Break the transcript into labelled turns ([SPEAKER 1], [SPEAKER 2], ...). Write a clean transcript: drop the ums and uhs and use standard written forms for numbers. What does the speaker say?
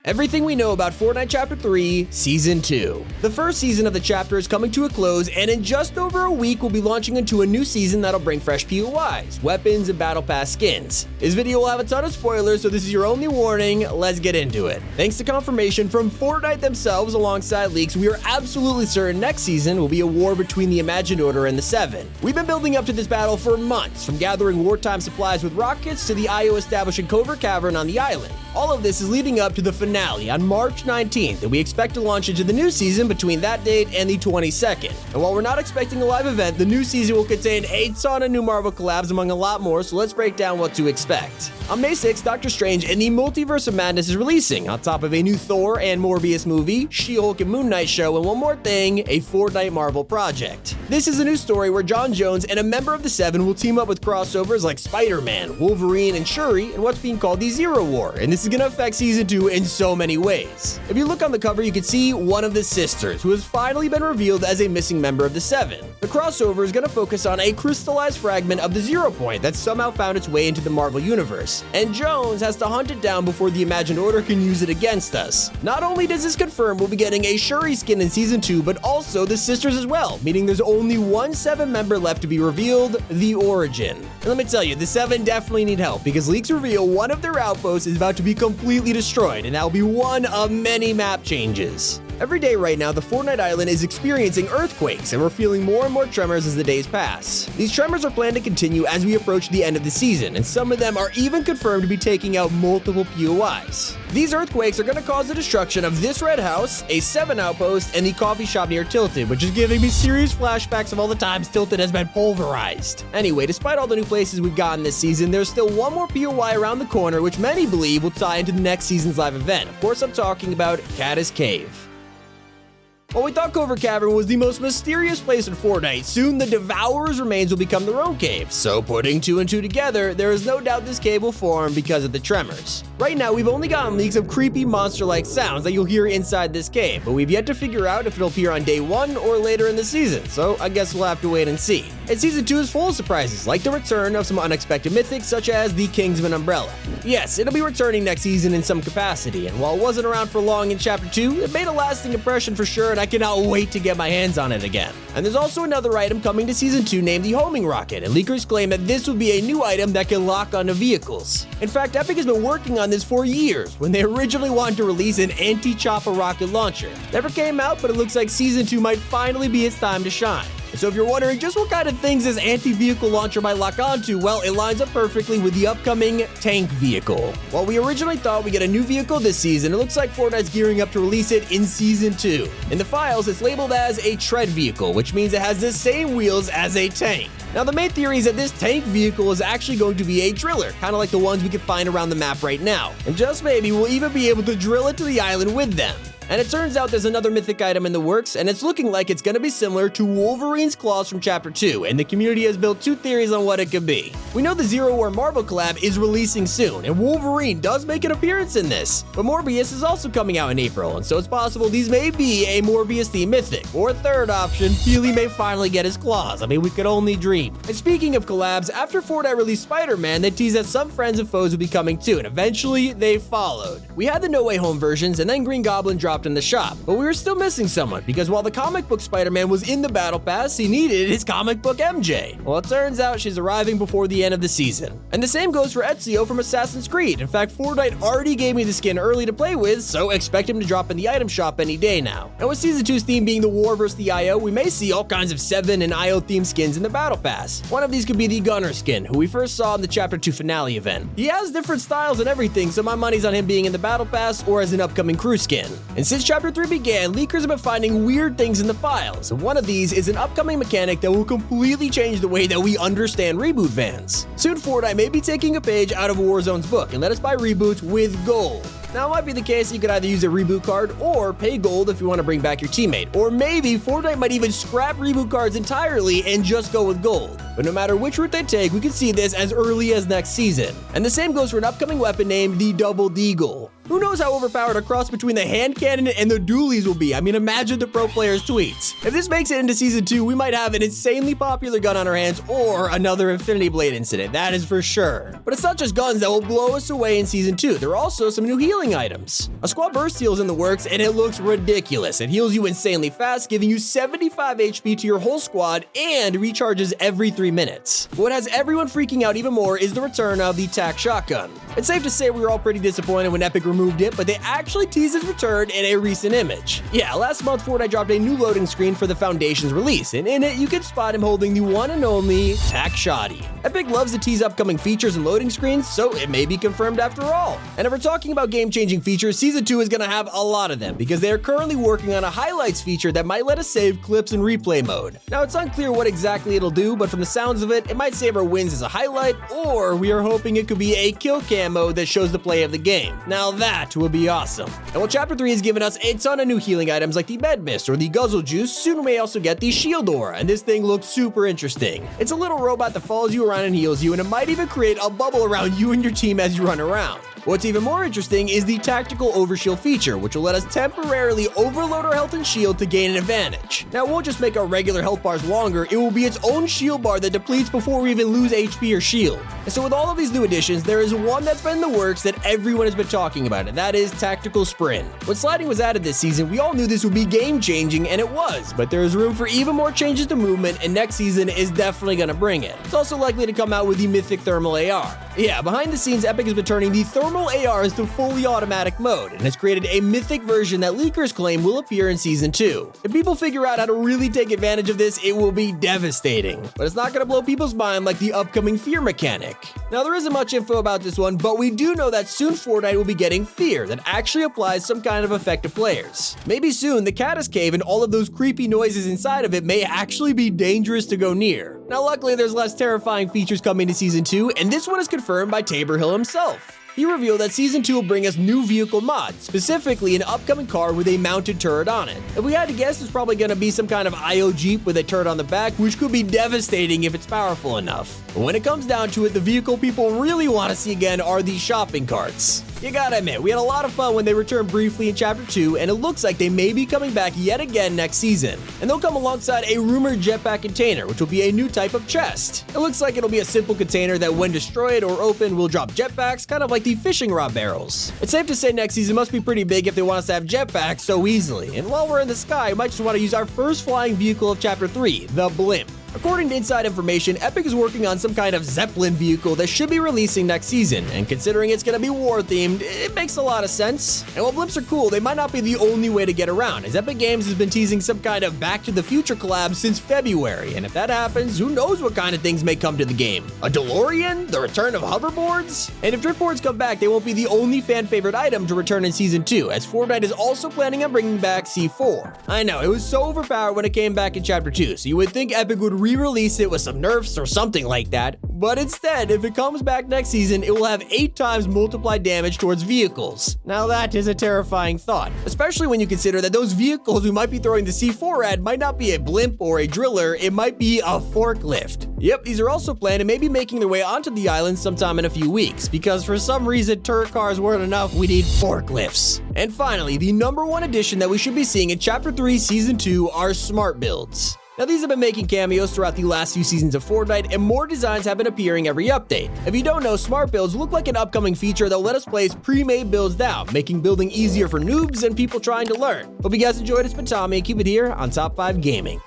[SPEAKER 1] everything we know about Fortnite Chapter 3 Season 2. The first season of the chapter is coming to a close, and in just over a week we'll be launching into a new season that'll bring fresh POIs, weapons, and Battle Pass skins. This video will have a ton of spoilers, so this is your only warning. Let's get into it. Thanks to confirmation from Fortnite themselves alongside leaks, we are absolutely certain next season will be a war between the Imagined Order and the Seven. We've been building up to this battle for months, from gathering wartime supplies with rockets to the IO establishing covert cavern on the island. All of this is leading up to the finale on March 19th, and we expect to launch into the new season between that date and the 22nd. And while we're not expecting a live event, the new season will contain a ton of new Marvel collabs among a lot more, so let's break down what to expect. On May 6th, Doctor Strange and the Multiverse of Madness is releasing, on top of a new Thor and Morbius movie, She-Hulk and Moon Knight show, and one more thing, a Fortnite Marvel project. This is a new story where John Jones and a member of the Seven will team up with crossovers like Spider-Man, Wolverine, and Shuri in what's being called the Zero War, and this is going to affect Season 2 in so many ways. If you look on the cover, you can see one of the sisters, who has finally been revealed as a missing member of the Seven. The crossover is going to focus on a crystallized fragment of the Zero Point that somehow found its way into the Marvel Universe, and Jones has to hunt it down before the Imagined Order can use it against us. Not only does this confirm we'll be getting a Shuri skin in Season 2, but also the sisters as well, meaning there's only one Seven member left to be revealed, the Origin. And let me tell you, the Seven definitely need help, because leaks reveal one of their outposts is about to be completely destroyed, and that'll be one of many map changes. Every day right now, the Fortnite Island is experiencing earthquakes, and we're feeling more and more tremors as the days pass. These tremors are planned to continue as we approach the end of the season, and some of them are even confirmed to be taking out multiple POIs. These earthquakes are going to cause the destruction of this red house, a Seven outpost, and the coffee shop near Tilted, which is giving me serious flashbacks of all the times Tilted has been pulverized. Anyway, despite all the new places we've gotten this season, there's still one more POI around the corner, which many believe will tie into the next season's live event. Of course, I'm talking about Caddis Cave. While we thought Covert Cavern was the most mysterious place in Fortnite, soon the Devourer's remains will become their own cave. So putting two and two together, there is no doubt this cave will form because of the tremors. Right now, we've only gotten leaks of creepy monster-like sounds that you'll hear inside this cave, but we've yet to figure out if it'll appear on day 1 or later in the season, so I guess we'll have to wait and see. And Season 2 is full of surprises, like the return of some unexpected mythics such as the Kingsman Umbrella. Yes, it'll be returning next season in some capacity, and while it wasn't around for long in Chapter 2, it made a lasting impression for sure, and I cannot wait to get my hands on it again. And there's also another item coming to Season 2 named the Homing Rocket, and leakers claim that this will be a new item that can lock onto vehicles. In fact, Epic has been working on this for years, when they originally wanted to release an anti-chopper rocket launcher. Never came out, but it looks like Season 2 might finally be its time to shine. So if you're wondering just what kind of things this anti-vehicle launcher might lock onto, well, it lines up perfectly with the upcoming tank vehicle. While we originally thought we'd get a new vehicle this season, it looks like Fortnite's gearing up to release it in Season 2. In the files, it's labeled as a tread vehicle, which means it has the same wheels as a tank. Now, the main theory is that this tank vehicle is actually going to be a driller, kind of like the ones we can find around the map right now. And just maybe we'll even be able to drill it to the island with them. And it turns out there's another mythic item in the works, and it's looking like it's going to be similar to Wolverine's claws from Chapter 2, and the community has built two theories on what it could be. We know the Zero War Marvel collab is releasing soon, and Wolverine does make an appearance in this, but Morbius is also coming out in April, and so it's possible these may be a Morbius-themed mythic. Or third option, Healy may finally get his claws. I mean, we could only dream. And speaking of collabs, after Fortnite released Spider-Man, they teased that some friends and foes would be coming too, and eventually they followed. We had the No Way Home versions, and then Green Goblin dropped in the shop, but we were still missing someone, because while the comic book Spider-Man was in the Battle Pass, he needed his comic book MJ. Well, it turns out she's arriving before the end of the season. And the same goes for Ezio from Assassin's Creed. In fact, Fortnite already gave me the skin early to play with, so expect him to drop in the item shop any day now. And with Season 2's theme being the war versus the IO, we may see all kinds of Seven and IO themed skins in the Battle Pass. One of these could be the Gunner skin, who we first saw in the Chapter 2 finale event. He has different styles and everything, so my money's on him being in the Battle Pass or as an upcoming crew skin. And since Chapter 3 began, leakers have been finding weird things in the files, and one of these is an upcoming mechanic that will completely change the way that we understand reboot vans. Soon Fortnite may be taking a page out of Warzone's book and let us buy reboots with gold. Now, it might be the case you could either use a reboot card or pay gold if you want to bring back your teammate. Or maybe Fortnite might even scrap reboot cards entirely and just go with gold. But no matter which route they take, we could see this as early as next season. And the same goes for an upcoming weapon named the Double Deagle. Who knows how overpowered a cross between the hand cannon and the dualies will be? I mean, imagine the pro players' tweets. If this makes it into Season 2, we might have an insanely popular gun on our hands or another Infinity Blade incident, that is for sure. But it's not just guns that will blow us away in Season 2. There are also some new healing items. A squad burst heal is in the works, and it looks ridiculous. It heals you insanely fast, giving you 75 HP to your whole squad and recharges every 3 minutes. What has everyone freaking out even more is the return of the TAC shotgun. It's safe to say we were all pretty disappointed when Epic removed it, but they actually teased its return in a recent image. Yeah, last month Fortnite dropped a new loading screen for the Foundation's release, and in it you can spot him holding the one and only TAC Shoddy. Epic loves to tease upcoming features and loading screens, so it may be confirmed after all. And if we're talking about game-changing features, Season 2 is going to have a lot of them, because they are currently working on a highlights feature that might let us save clips in replay mode. Now, it's unclear what exactly it'll do, but from the sounds of it, it might save our wins as a highlight, or we are hoping it could be a kill cam mode that shows the play of the game. Now that would be awesome. And while Chapter 3 has given us a ton of new healing items like the Med Mist or the Guzzle Juice, soon we may also get the Shield Aura, and this thing looks super interesting. It's a little robot that follows you around and heals you, and it might even create a bubble around you and your team as you run around. What's even more interesting is the Tactical Overshield feature, which will let us temporarily overload our health and shield to gain an advantage. Now, it won't just make our regular health bars longer, it will be its own shield bar that depletes before we even lose HP or shield. And so with all of these new additions, there is one that's been in the works that everyone has been talking about, and that is Tactical Sprint. When sliding was added this season, we all knew this would be game-changing, and it was, but there is room for even more changes to movement, and next season is definitely gonna bring it. It's also likely to come out with the Mythic Thermal AR. Yeah, behind the scenes, Epic has been turning the Thermal ARs to fully automatic mode, and has created a mythic version that leakers claim will appear in Season 2. If people figure out how to really take advantage of this, it will be devastating. But it's not going to blow people's mind like the upcoming Fear mechanic. Now, there isn't much info about this one, but we do know that soon Fortnite will be getting Fear that actually applies some kind of effect to players. Maybe soon, the Caddis Cave and all of those creepy noises inside of it may actually be dangerous to go near. Now, luckily, there's less terrifying features coming to Season 2, and this one is confirmed by Tabor Hill himself. He revealed that Season 2 will bring us new vehicle mods, specifically an upcoming car with a mounted turret on it. If we had to guess, it's probably going to be some kind of IO Jeep with a turret on the back, which could be devastating if it's powerful enough. But when it comes down to it, the vehicle people really want to see again are the shopping carts. You gotta admit, we had a lot of fun when they returned briefly in Chapter 2, and it looks like they may be coming back yet again next season. And they'll come alongside a rumored jetpack container, which will be a new type of chest. It looks like it'll be a simple container that when destroyed or opened will drop jetpacks, kind of like the fishing rod barrels. It's safe to say next season must be pretty big if they want us to have jetpacks so easily. And while we're in the sky, we might just want to use our first flying vehicle of Chapter 3, the Blimp. According to inside information, Epic is working on some kind of Zeppelin vehicle that should be releasing next season, and considering it's gonna be war-themed, it makes a lot of sense. And while blimps are cool, they might not be the only way to get around, as Epic Games has been teasing some kind of Back to the Future collab since February, and if that happens, who knows what kind of things may come to the game? A DeLorean? The return of hoverboards? And if driftboards come back, they won't be the only fan-favorite item to return in Season 2, as Fortnite is also planning on bringing back C4. I know, it was so overpowered when it came back in Chapter 2, so you would think Epic would re-release it with some nerfs or something like that, but instead, if it comes back next season, it will have 8 times multiplied damage towards vehicles. Now that is a terrifying thought, especially when you consider that those vehicles we might be throwing the C4 at might not be a blimp or a driller, it might be a forklift. Yep, these are also planned and may be making their way onto the island sometime in a few weeks, because for some reason turret cars weren't enough, we need forklifts. And finally, the #1 addition that we should be seeing in Chapter 3 Season 2 are smart builds. Now, these have been making cameos throughout the last few seasons of Fortnite, and more designs have been appearing every update. If you don't know, smart builds look like an upcoming feature that will let us place pre-made builds down, making building easier for noobs and people trying to learn. Hope you guys enjoyed. It's been Tommy, and keep it here on Top 5 Gaming.